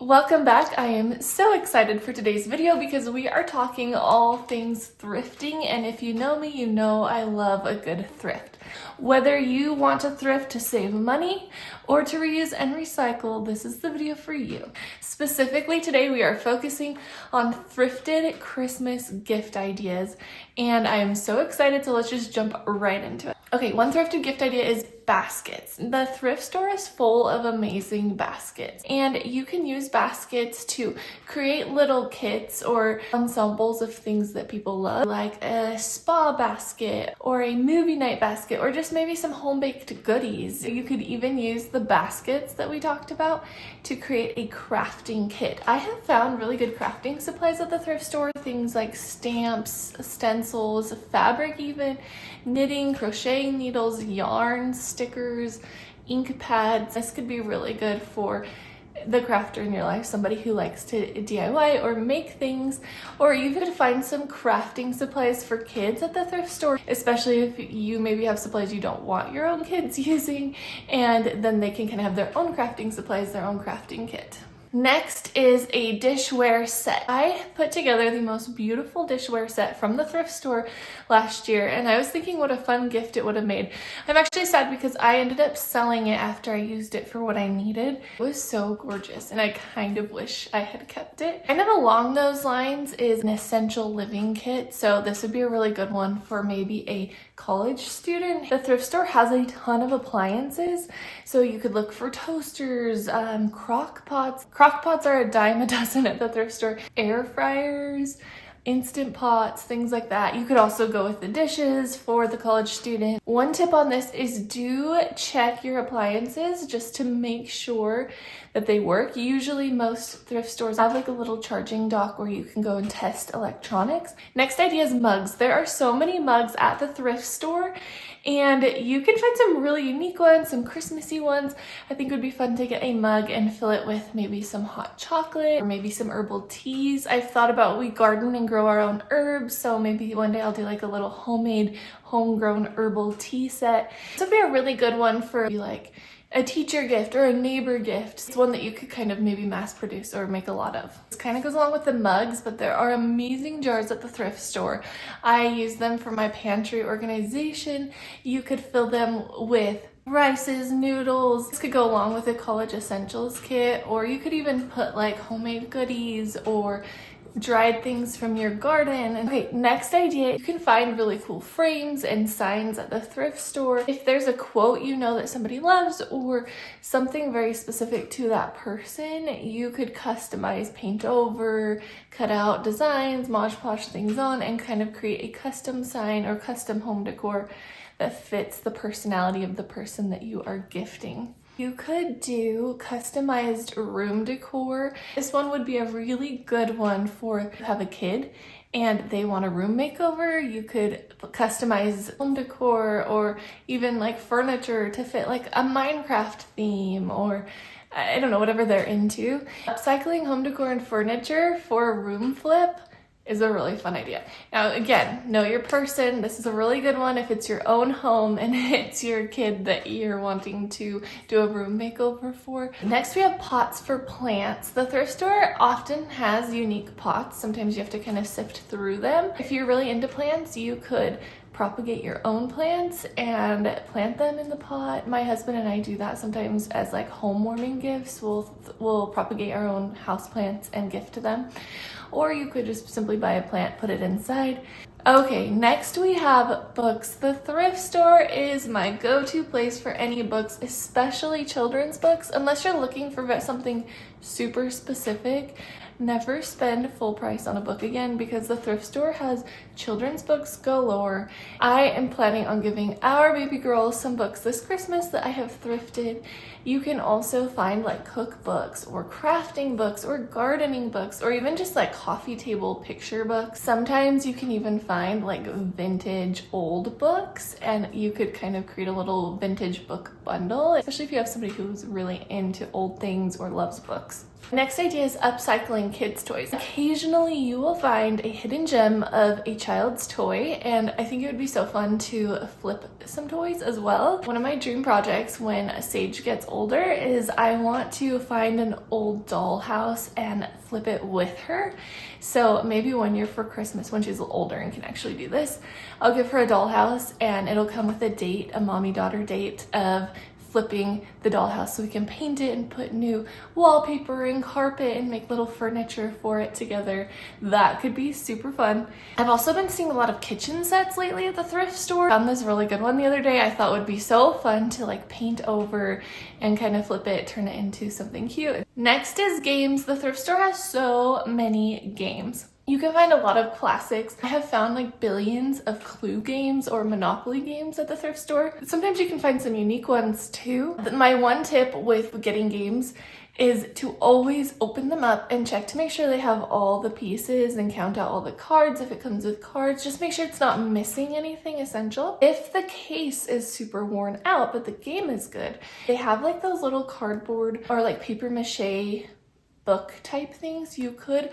Welcome back. I am so excited for today's video because we are talking all things thrifting, and if you know me, you know I love a good thrift. Whether you want to thrift to save money or to reuse and recycle, this is the video for you. Specifically today we are focusing on thrifted Christmas gift ideas, and I am so excited, so let's just jump right into it. Okay, one thrifted gift idea is baskets. The thrift store is full of amazing baskets, and you can use baskets to create little kits or ensembles of things that people love, like a spa basket or a movie night basket or just maybe some home-baked goodies. You could even use the baskets that we talked about to create a crafting kit. I have found really good crafting supplies at the thrift store, things like stamps, stencils, fabric even, knitting, crocheting needles, yarns, stickers, ink pads. This could be really good for the crafter in your life, somebody who likes to DIY or make things, or even find some crafting supplies for kids at the thrift store, especially if you maybe have supplies you don't want your own kids using, and then they can kind of have their own crafting supplies, their own crafting kit. Next is a dishware set. I put together the most beautiful dishware set from the thrift store last year, and I was thinking what a fun gift it would have made. I'm actually sad because I ended up selling it after I used it for what I needed. It was so gorgeous, and I kind of wish I had kept it. Kind of along those lines is an essential living kit, so this would be a really good one for maybe a college student. The thrift store has a ton of appliances, so you could look for toasters, crock pots. Crock pots are a dime a dozen at the thrift store. Air fryers, instant pots, things like that. You could also go with the dishes for the college student. One tip on this is do check your appliances just to make sure that they work. Usually most thrift stores have like a little charging dock where you can go and test electronics. Next idea is mugs. There are so many mugs at the thrift store, and you can find some really unique ones, some Christmassy ones. I think it would be fun to get a mug and fill it with maybe some hot chocolate or maybe some herbal teas. I've thought about, we garden and grow our own herbs, so maybe one day I'll do like a little homemade, homegrown herbal tea set. This would be a really good one for like a teacher gift or a neighbor gift. It's one that you could kind of maybe mass produce or make a lot of. This kind of goes along with the mugs, but there are amazing jars at the thrift store. I use them for my pantry organization. You could fill them with rices, noodles. This could go along with a college essentials kit, or you could even put like homemade goodies or dried things from your garden. And okay, next idea, you can find really cool frames and signs at the thrift store. If there's a quote you know that somebody loves or something very specific to that person, you could customize, paint over, cut out designs, Mod Podge things on, and kind of create a custom sign or custom home decor that fits the personality of the person that you are gifting. You could do customized room decor. This one would be a really good one for if you have a kid and they want a room makeover. You could customize home decor or even like furniture to fit like a Minecraft theme, or I don't know, whatever they're into. Upcycling home decor and furniture for a room flip is a really fun idea. Now again, know your person. This is a really good one if it's your own home and it's your kid that you're wanting to do a room makeover for. Next we have pots for plants. The thrift store often has unique pots. Sometimes you have to kind of sift through them. If you're really into plants, you could propagate your own plants and plant them in the pot. My husband and I do that sometimes as like home warming gifts. We'll propagate our own house plants and gift to them. Or you could just simply buy a plant, put it inside. Okay, next we have books. The thrift store is my go-to place for any books, especially children's books. Unless you're looking for something super specific, never spend full price on a book again, because the thrift store has children's books galore. I am planning on giving our baby girl some books this Christmas that I have thrifted. You can also find like cookbooks or crafting books or gardening books or even just like coffee table picture books. Sometimes you can even find like vintage old books, and you could kind of create a little vintage book bundle, especially if you have somebody who's really into old things or loves books. Next idea is upcycling kids' toys. Occasionally you will find a hidden gem of a child's toy, and I think it would be so fun to flip some toys as well. One of my dream projects when Sage gets older is I want to find an old dollhouse and flip it with her. So maybe one year for Christmas, when she's older and can actually do this, I'll give her a dollhouse and it'll come with a date, a mommy-daughter date of flipping the dollhouse so we can paint it and put new wallpaper and carpet and make little furniture for it together. That could be super fun. I've also been seeing a lot of kitchen sets lately at the thrift store. Found this really good one the other day I thought would be so fun to like paint over and kind of flip it, turn it into something cute. Next is games. The thrift store has so many games. You can find a lot of classics. I have found like billions of Clue games or Monopoly games at the thrift store. Sometimes you can find some unique ones too. My one tip with getting games is to always open them up and check to make sure they have all the pieces and count out all the cards. If it comes with cards, just make sure it's not missing anything essential. If the case is super worn out, but the game is good, they have like those little cardboard or like paper mache book type things. You could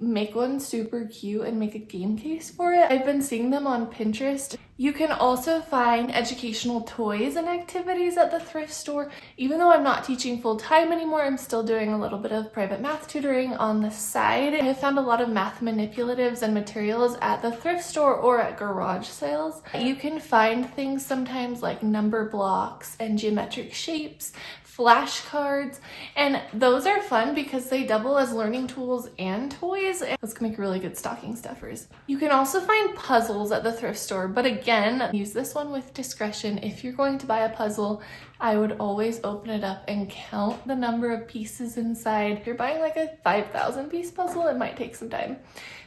make one super cute and make a game case for it. I've been seeing them on Pinterest. You can also find educational toys and activities at the thrift store. Even though I'm not teaching full time anymore, I'm still doing a little bit of private math tutoring on the side. I have found a lot of math manipulatives and materials at the thrift store or at garage sales. You can find things sometimes like number blocks and geometric shapes, flashcards, and those are fun because they double as learning tools and toys. Those can make really good stocking stuffers. You can also find puzzles at the thrift store, but again, use this one with discretion. If you're going to buy a puzzle, I would always open it up and count the number of pieces inside. If you're buying like a 5,000 piece puzzle, it might take some time.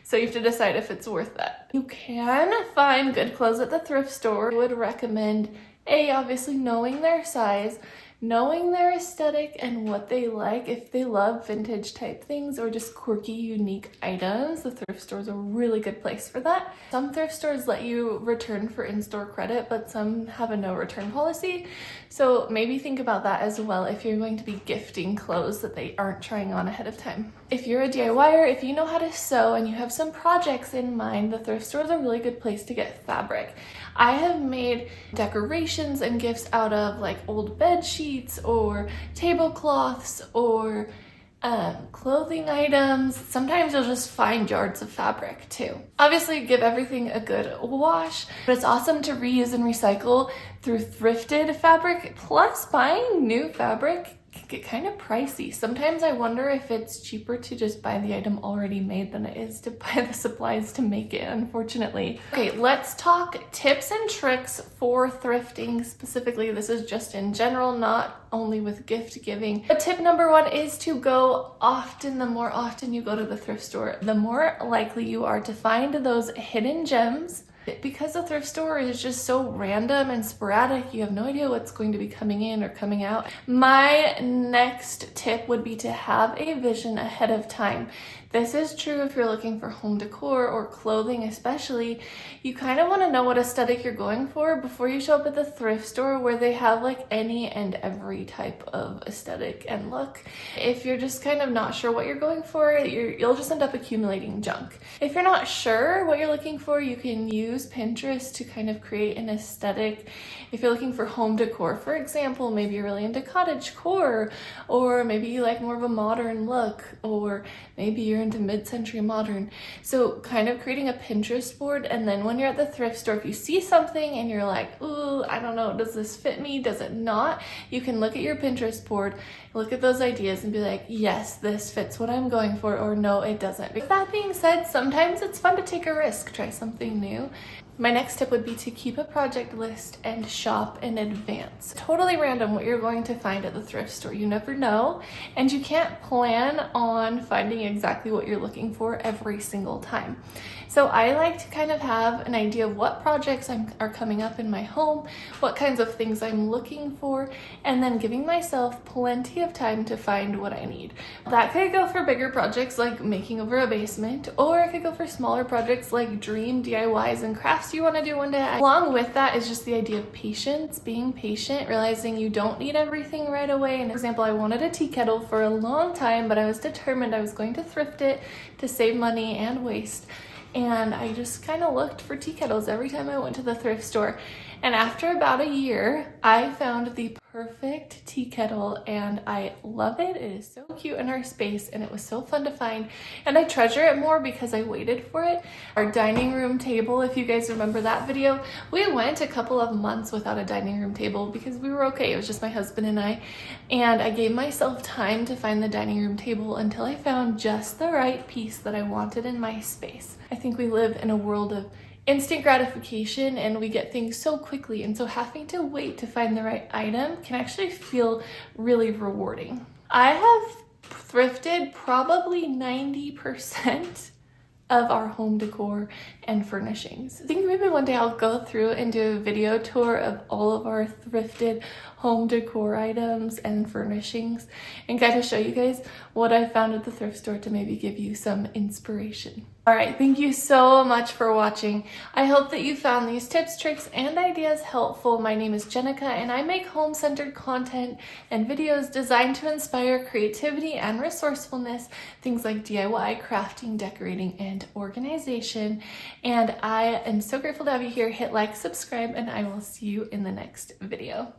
So you have to decide if it's worth that. You can find good clothes at the thrift store. I would recommend obviously knowing their size, knowing their aesthetic and what they like. If they love vintage type things or just quirky, unique items, the thrift store is a really good place for that. Some thrift stores let you return for in-store credit, but some have a no return policy. So maybe think about that as well if you're going to be gifting clothes that they aren't trying on ahead of time. If you're a DIYer, if you know how to sew and you have some projects in mind, the thrift store is a really good place to get fabric. I have made decorations and gifts out of like old bed sheets or tablecloths or clothing items. Sometimes you'll just find yards of fabric too. Obviously give everything a good wash, but it's awesome to reuse and recycle through thrifted fabric. Plus buying new fabric can get kind of pricey. Sometimes I wonder if it's cheaper to just buy the item already made than it is to buy the supplies to make it, unfortunately. Okay, let's talk tips and tricks for thrifting specifically. This is just in general, not only with gift giving. But tip number one is to go often. The more often you go to the thrift store, the more likely you are to find those hidden gems. Because the thrift store is just so random and sporadic, you have no idea what's going to be coming in or coming out. My next tip would be to have a vision ahead of time. This is true if you're looking for home decor or clothing especially. You kind of want to know what aesthetic you're going for before you show up at the thrift store where they have like any and every type of aesthetic and look. If you're just kind of not sure what you're going for, you'll just end up accumulating junk. If you're not sure what you're looking for, you can use Pinterest to kind of create an aesthetic. If you're looking for home decor, for example, maybe you're really into cottagecore, or maybe you like more of a modern look, or maybe you're into mid-century modern. So kind of creating a Pinterest board, and then when you're at the thrift store, if you see something and you're like, ooh, I don't know, does this fit me? Does it not? You can look at your Pinterest board, look at those ideas and be like, yes, this fits what I'm going for, or no, it doesn't. With that being said, sometimes it's fun to take a risk, try something new. My next tip would be to keep a project list and shop in advance. Totally random what you're going to find at the thrift store. You never know, and you can't plan on finding exactly what you're looking for every single time. So I like to kind of have an idea of what projects are coming up in my home, what kinds of things I'm looking for, and then giving myself plenty of time to find what I need. That could go for bigger projects like making over a basement, or it could go for smaller projects like dream DIYs and crafts crafts you want to do one day. Along with that is just the idea of patience, being patient, realizing you don't need everything right away. And for example, I wanted a tea kettle for a long time, but I was determined I was going to thrift it to save money and waste. And I just kind of looked for tea kettles every time I went to the thrift store. And after about a year, I found the perfect tea kettle and I love it. It is so cute in our space and it was so fun to find. And I treasure it more because I waited for it. Our dining room table, if you guys remember that video, we went a couple of months without a dining room table because we were okay. It was just my husband and I. And I gave myself time to find the dining room table until I found just the right piece that I wanted in my space. I think we live in a world of instant gratification and we get things so quickly, and so having to wait to find the right item can actually feel really rewarding. I have thrifted probably 90% of our home decor and furnishings. I think maybe one day I'll go through and do a video tour of all of our thrifted home decor items and furnishings and kind of show you guys what I found at the thrift store to maybe give you some inspiration. All right, thank you so much for watching. I hope that you found these tips, tricks, and ideas helpful. My name is Jenneca and I make home-centered content and videos designed to inspire creativity and resourcefulness, things like DIY, crafting, decorating, and organization. And I am so grateful to have you here. Hit like, subscribe, and I will see you in the next video.